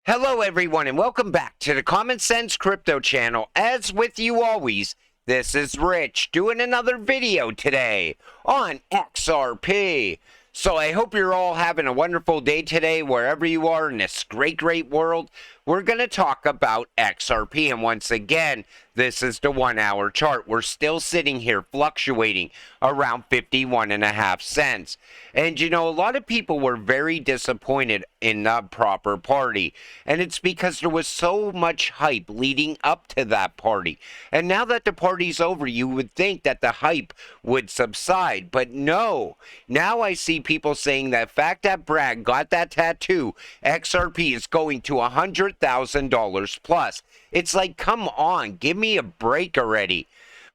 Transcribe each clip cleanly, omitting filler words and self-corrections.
Hello everyone and welcome back to the Common Sense Crypto channel. As with you always, this is Rich doing another video today on XRP. So I hope you're all having a wonderful day today wherever you are in this great world. We're going to talk about XRP, and once again, this is the 1 hour chart. We're still sitting here fluctuating around 51.5 cents. And you know, a lot of people were very disappointed in the proper party. And it's because there was so much hype leading up to that party. And now that the party's over, you would think that the hype would subside. But no. Now I see people saying that the fact that Brad got that tattoo, XRP is going to $100,000 plus. It's like, come on, give me a break already.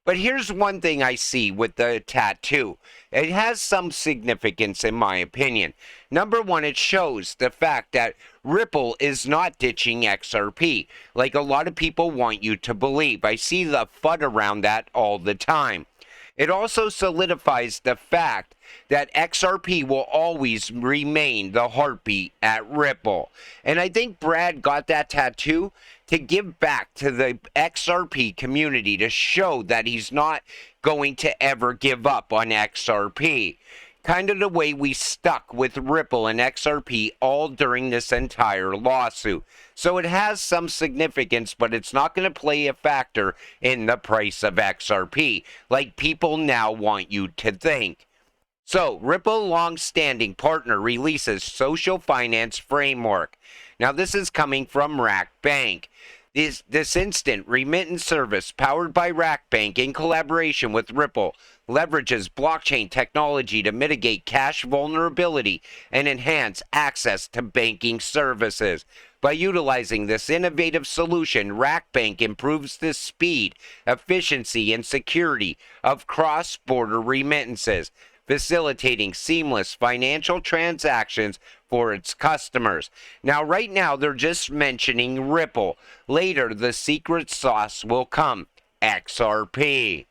But here's one thing I see with the tattoo. It has some significance in my opinion. Number one, it shows the fact that Ripple is not ditching XRP, like a lot of people want you to believe. I see the FUD around that all the time. It also solidifies the fact that XRP will always remain the heartbeat at Ripple. And I think Brad got that tattoo to give back to the XRP community, to show that he's not going to ever give up on XRP. Kind of the way we stuck with Ripple and XRP all during this entire lawsuit. So it has some significance, but it's not going to play a factor in the price of XRP, like people now want you to think. So, Ripple long-standing partner releases social finance framework. Now, this is coming from Rack Bank. This instant remittance service powered by Rack Bank in collaboration with Ripple leverages blockchain technology to mitigate cash vulnerability and enhance access to banking services. By utilizing this innovative solution, Rack Bank improves the speed, efficiency, and security of cross-border remittances, facilitating seamless financial transactions for its customers. Now, right now, they're just mentioning Ripple. Later, the secret sauce will come, XRP.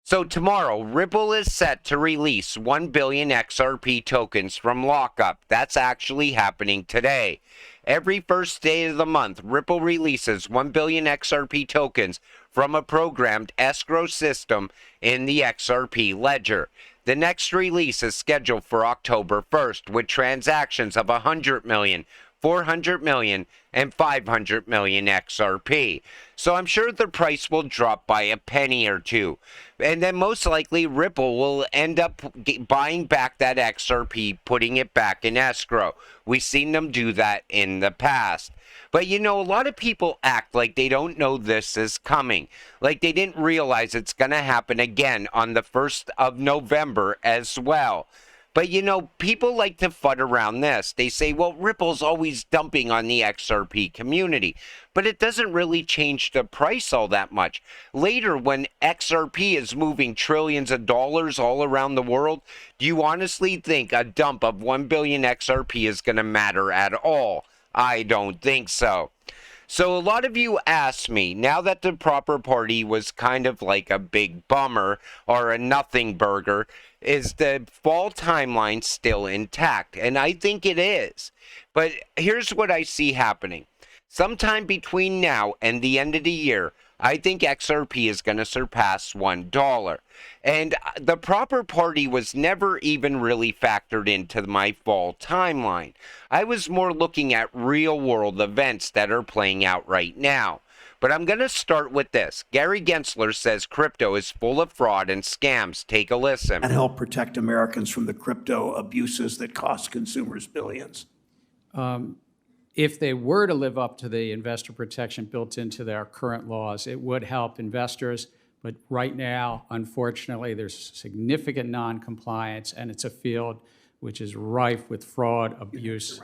So tomorrow, Ripple is set to release 1 billion XRP tokens from lockup. That's actually happening today. Every first day of the month, Ripple releases 1 billion XRP tokens from a programmed escrow system in the XRP ledger. The next release is scheduled for October 1st, with transactions of 100 million, 400 million, and 500 million XRP. So I'm sure the price will drop by a penny or two. And then most likely Ripple will end up buying back that XRP, putting it back in escrow. We've seen them do that in the past. But you know, a lot of people act like they don't know this is coming. Like they didn't realize it's going to happen again on the 1st of November as well. But you know, people like to FUD around this. They say, well, Ripple's always dumping on the XRP community. But it doesn't really change the price all that much. Later, when XRP is moving trillions of dollars all around the world, do you honestly think a dump of 1 billion XRP is going to matter at all? I don't think so. So a lot of you asked me, now that the proper party was kind of like a big bummer or a nothing burger, is the fall timeline still intact? And I think it is. But here's what I see happening. Sometime between now and the end of the year, I think XRP is going to surpass $1. And the proper party was never even really factored into my fall timeline. I was more looking at real-world events that are playing out right now. But I'm going to start with this. Gary Gensler says crypto is full of fraud and scams. Take a listen. And help protect Americans from the crypto abuses that cost consumers billions. If they were to live up to the investor protection built into their current laws, it would help investors. But right now, unfortunately, there's significant non-compliance, and it's a field which is rife with fraud, abuse,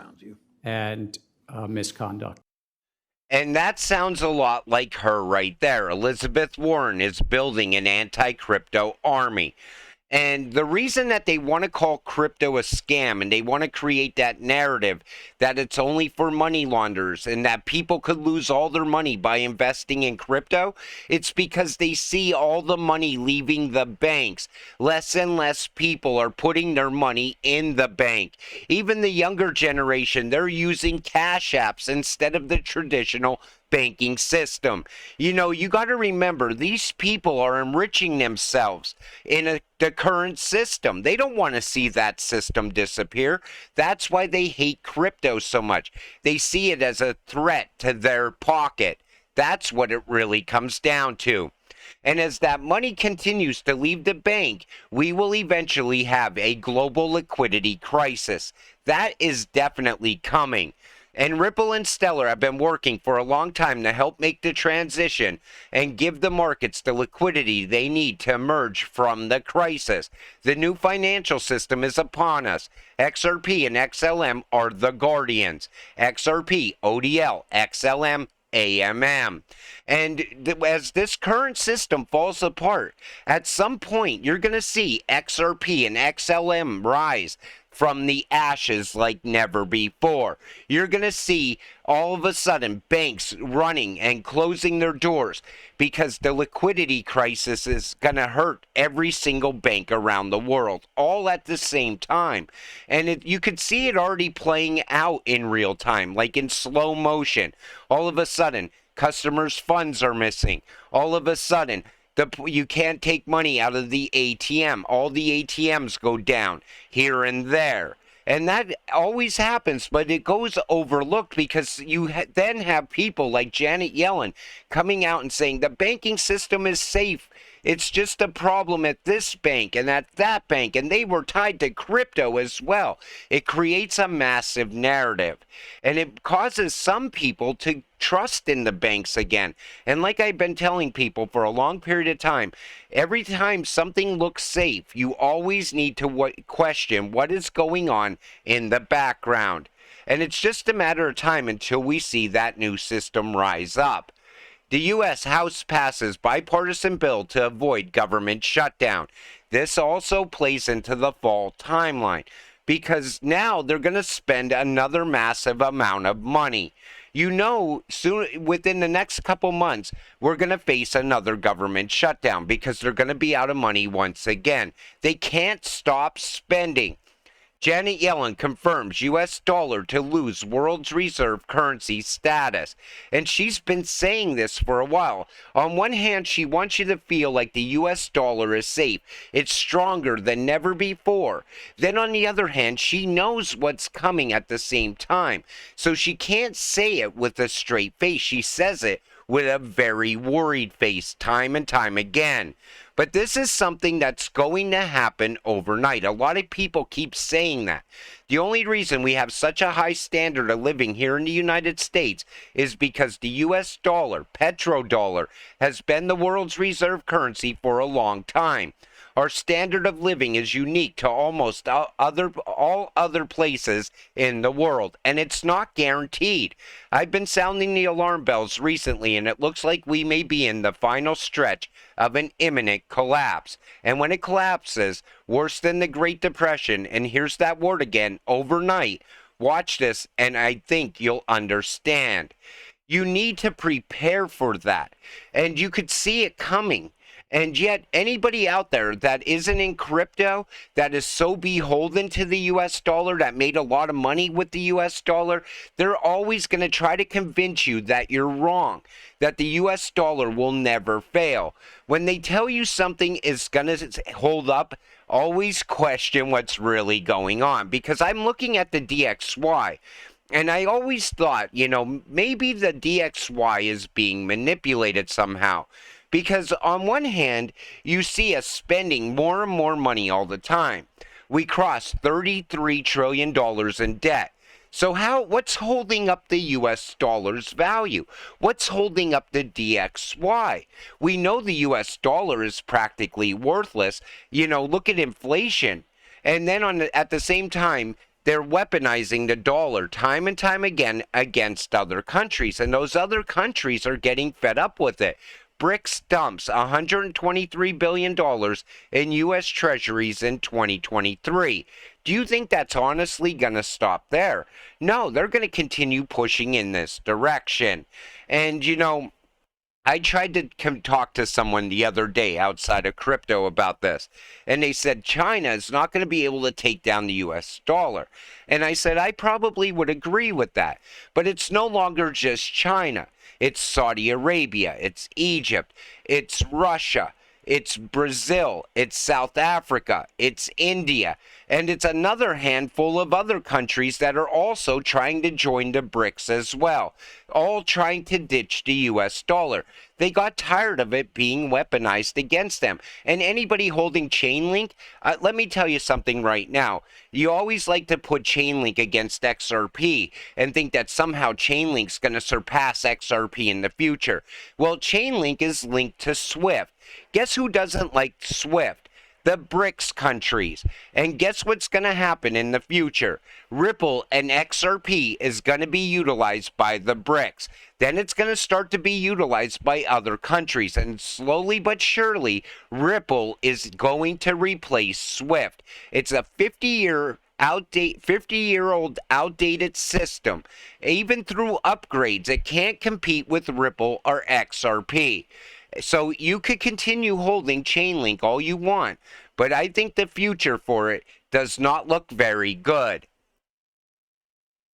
and misconduct. And that sounds a lot like her right there. Elizabeth Warren is building an anti-crypto army. And the reason that they want to call crypto a scam and they want to create that narrative that it's only for money launderers and that people could lose all their money by investing in crypto, it's because they see all the money leaving the banks. Less and less people are putting their money in the bank. Even the younger generation, they're using cash apps instead of the traditional banking system. You know, you got to remember, these people are enriching themselves in the current system. They don't want to see that system disappear. That's why they hate crypto so much. They see it as a threat to their pocket. That's what it really comes down to. And as that money continues to leave the bank, we will eventually have a global liquidity crisis. That is definitely coming. And Ripple and Stellar have been working for a long time to help make the transition and give the markets the liquidity they need to emerge from the crisis. The new financial system is upon us. XRP and XLM are the guardians. XRP, ODL, XLM, AMM. And as this current system falls apart, at some point you're going to see XRP and XLM rise from the ashes like never before. You're going to see all of a sudden banks running and closing their doors because the liquidity crisis is going to hurt every single bank around the world, all at the same time. And you could see it already playing out in real time, like in slow motion. All of a sudden, customers' funds are missing. All of a sudden, you can't take money out of the ATM. All the ATMs go down here and there. And that always happens, but it goes overlooked because you then have people like Janet Yellen coming out and saying the banking system is safe. It's just a problem at this bank and at that bank, and they were tied to crypto as well. It creates a massive narrative, and it causes some people to trust in the banks again. And like I've been telling people for a long period of time, every time something looks safe, you always need to question what is going on in the background. And it's just a matter of time until we see that new system rise up. The U.S. House passes bipartisan bill to avoid government shutdown. This also plays into the fall timeline because now they're going to spend another massive amount of money. You know, soon within the next couple months, we're going to face another government shutdown because they're going to be out of money once again. They can't stop spending. Janet Yellen confirms U.S. dollar to lose world's reserve currency status. And she's been saying this for a while. On one hand, she wants you to feel like the U.S. dollar is safe. It's stronger than never before. Then on the other hand, she knows what's coming at the same time. So she can't say it with a straight face. She says it with a very worried face time and time again. But this is something that's going to happen overnight. A lot of people keep saying that. The only reason we have such a high standard of living here in the United States is because the U.S. dollar, petrodollar, has been the world's reserve currency for a long time. Our standard of living is unique to almost all other places in the world, and it's not guaranteed. I've been sounding the alarm bells recently, and it looks like we may be in the final stretch of an imminent collapse. And when it collapses, worse than the Great Depression, and here's that word again, overnight, watch this, and I think you'll understand. You need to prepare for that, and you could see it coming. And yet, anybody out there that isn't in crypto, that is so beholden to the U.S. dollar, that made a lot of money with the U.S. dollar, they're always going to try to convince you that you're wrong, that the U.S. dollar will never fail. When they tell you something is going to hold up, always question what's really going on. Because I'm looking at the DXY. And I always thought, you know, maybe the DXY is being manipulated somehow. Because on one hand, you see us spending more and more money all the time. We crossed $33 trillion in debt. So what's holding up the U.S. dollar's value? What's holding up the DXY? We know the U.S. dollar is practically worthless. You know, look at inflation. And then at the same time, they're weaponizing the dollar time and time again against other countries. And those other countries are getting fed up with it. BRICS dumps $123 billion in U.S. Treasuries in 2023. Do you think that's honestly going to stop there? No, they're going to continue pushing in this direction. And, you know, I tried to talk to someone the other day outside of crypto about this, and they said China is not going to be able to take down the US dollar. And I said I probably would agree with that, but it's no longer just China. It's Saudi Arabia, it's Egypt, it's Russia, it's Brazil, it's South Africa, it's India, and it's another handful of other countries that are also trying to join the BRICS as well, all trying to ditch the US dollar. They got tired of it being weaponized against them. And anybody holding Chainlink, let me tell you something right now. You always like to put Chainlink against XRP and think that somehow Chainlink's going to surpass XRP in the future. Well, Chainlink is linked to SWIFT. Guess who doesn't like SWIFT? The BRICS countries. And guess what's going to happen in the future? Ripple and XRP is going to be utilized by the BRICS. Then it's going to start to be utilized by other countries. And slowly but surely, Ripple is going to replace SWIFT. It's a 50-year-old outdated system. Even through upgrades, it can't compete with Ripple or XRP. So you could continue holding Chainlink all you want, but I think the future for it does not look very good.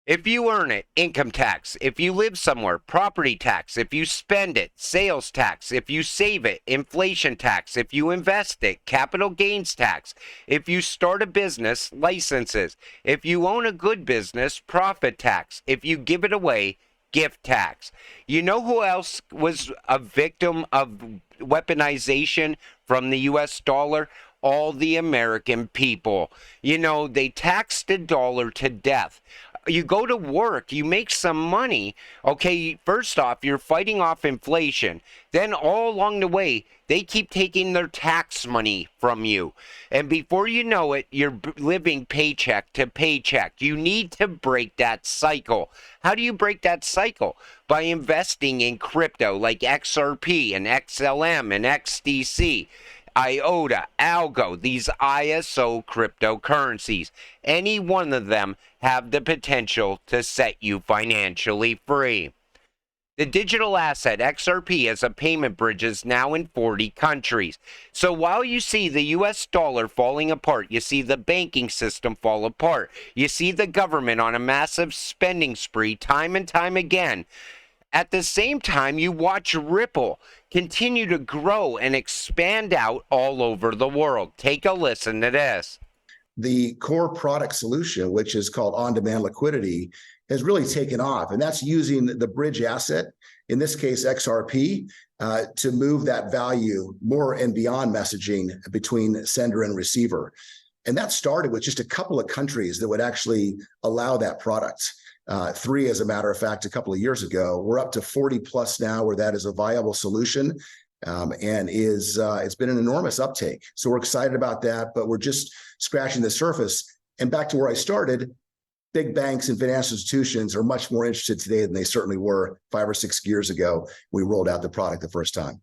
If you earn it, income tax. If you live somewhere, property tax. If you spend it, sales tax. If you save it, inflation tax. If you invest it, capital gains tax. If you start a business, licenses. If you own a good business, profit tax. If you give it away, gift tax. You know who else was a victim of weaponization from the US dollar? All the American people. You know, they taxed the dollar to death. You go to work, you make some money. Okay, first off, you're fighting off inflation. Then all along the way, they keep taking their tax money from you. And before you know it, you're living paycheck to paycheck. You need to break that cycle. How do you break that cycle? By investing in crypto like XRP and XLM and XDC. IOTA, Algo, these ISO cryptocurrencies. Any one of them have the potential to set you financially free. The digital asset XRP as a payment bridge is now in 40 countries. So while you see the US dollar falling apart, you see the banking system fall apart, you see the government on a massive spending spree time and time again, at the same time, you watch Ripple continue to grow and expand out all over the world. Take a listen to this. The core product solution, which is called on-demand liquidity, has really taken off. And that's using the bridge asset, in this case, XRP, to move that value more and beyond messaging between sender and receiver. And that started with just a couple of countries that would actually allow that product. 3, as a matter of fact, a couple of years ago. We're up to 40 plus now where that is a viable solution, and it's been an enormous uptake. So we're excited about that, but we're just scratching the surface. And back to where I started, big banks and financial institutions are much more interested today than they certainly were 5 or 6 years ago when we rolled out the product the first time.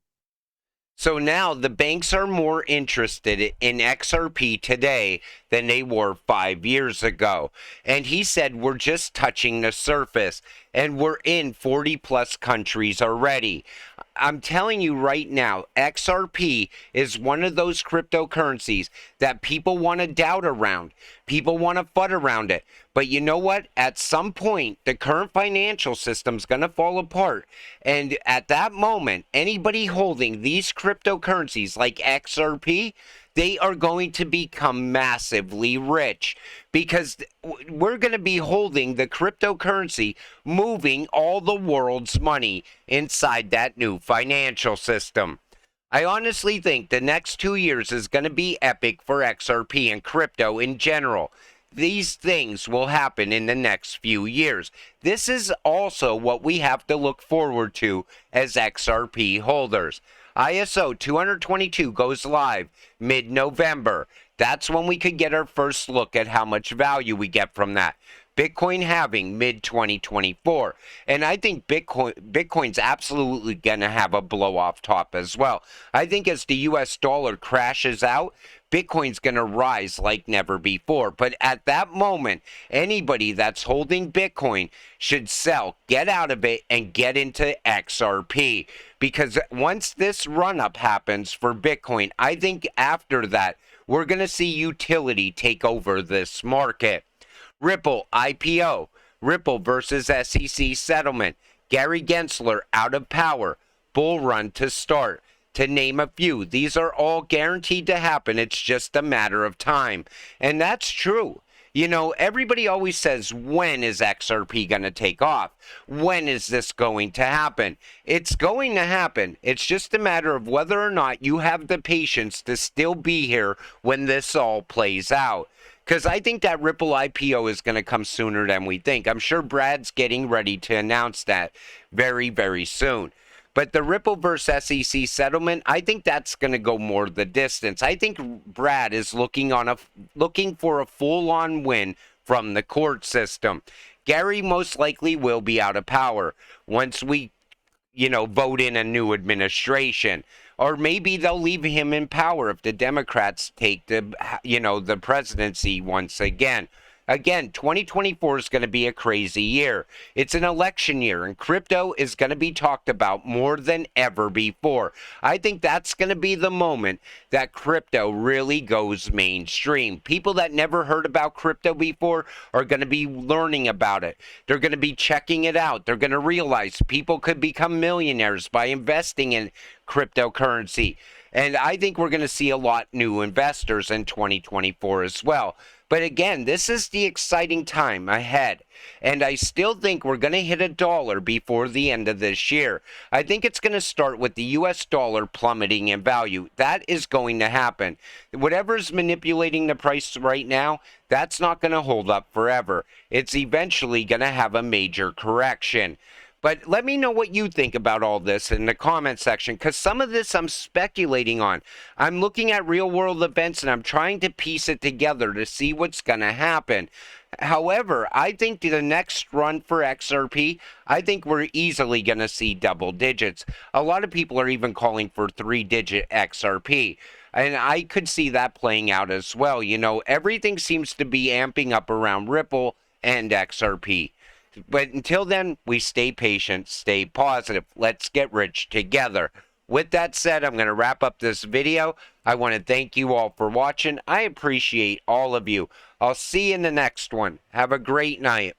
So now the banks are more interested in XRP today than they were 5 years ago. And he said we're just touching the surface and we're in 40 plus countries already. I'm telling you right now, XRP is one of those cryptocurrencies that people want to doubt around. People want to FUD around it. But you know what? At some point, the current financial system's going to fall apart. And at that moment, anybody holding these cryptocurrencies like XRP, they are going to become massively rich because we're going to be holding the cryptocurrency moving all the world's money inside that new financial system. I honestly think the next 2 years is going to be epic for XRP and crypto in general. These things will happen in the next few years. This is also what we have to look forward to as XRP holders. ISO 222 goes live mid-November. That's when we could get our first look at how much value we get from that. Bitcoin halving mid-2024. And I think Bitcoin's absolutely going to have a blow-off top as well. I think as the US dollar crashes out, Bitcoin's going to rise like never before. But at that moment, anybody that's holding Bitcoin should sell, get out of it, and get into XRP. Because once this run-up happens for Bitcoin, I think after that, we're going to see utility take over this market. Ripple IPO, Ripple versus SEC settlement, Gary Gensler out of power, bull run to start, to name a few. These are all guaranteed to happen. It's just a matter of time. And that's true. You know, everybody always says, when is XRP going to take off? When is this going to happen? It's going to happen. It's just a matter of whether or not you have the patience to still be here when this all plays out. Because I think that Ripple IPO is going to come sooner than we think. I'm sure Brad's getting ready to announce that very, very soon. But the Ripple versus SEC settlement, I think that's going to go more the distance. I think Brad is looking for a full-on win from the court system. Gary most likely will be out of power once we, vote in a new administration. Or maybe they'll leave him in power if the Democrats take the presidency once again. Again, 2024 is going to be a crazy year. It's an election year, and crypto is going to be talked about more than ever before. I think that's going to be the moment that crypto really goes mainstream. People that never heard about crypto before are going to be learning about it. They're going to be checking it out. They're going to realize people could become millionaires by investing in cryptocurrency. And I think we're going to see a lot new investors in 2024 as well. But again, this is the exciting time ahead. And I still think we're going to hit $1 before the end of this year. I think it's going to start with the US dollar plummeting in value. That is going to happen. Whatever's manipulating the price right now, that's not going to hold up forever. It's eventually going to have a major correction. But let me know what you think about all this in the comment section, because some of this I'm speculating on. I'm looking at real-world events, and I'm trying to piece it together to see what's going to happen. However, I think the next run for XRP, I think we're easily going to see double digits. A lot of people are even calling for 3-digit XRP. And I could see that playing out as well. Everything seems to be amping up around Ripple and XRP. But until then, we stay patient, stay positive. Let's get rich together. With that said, I'm going to wrap up this video. I want to thank you all for watching. I appreciate all of you. I'll see you in the next one. Have a great night.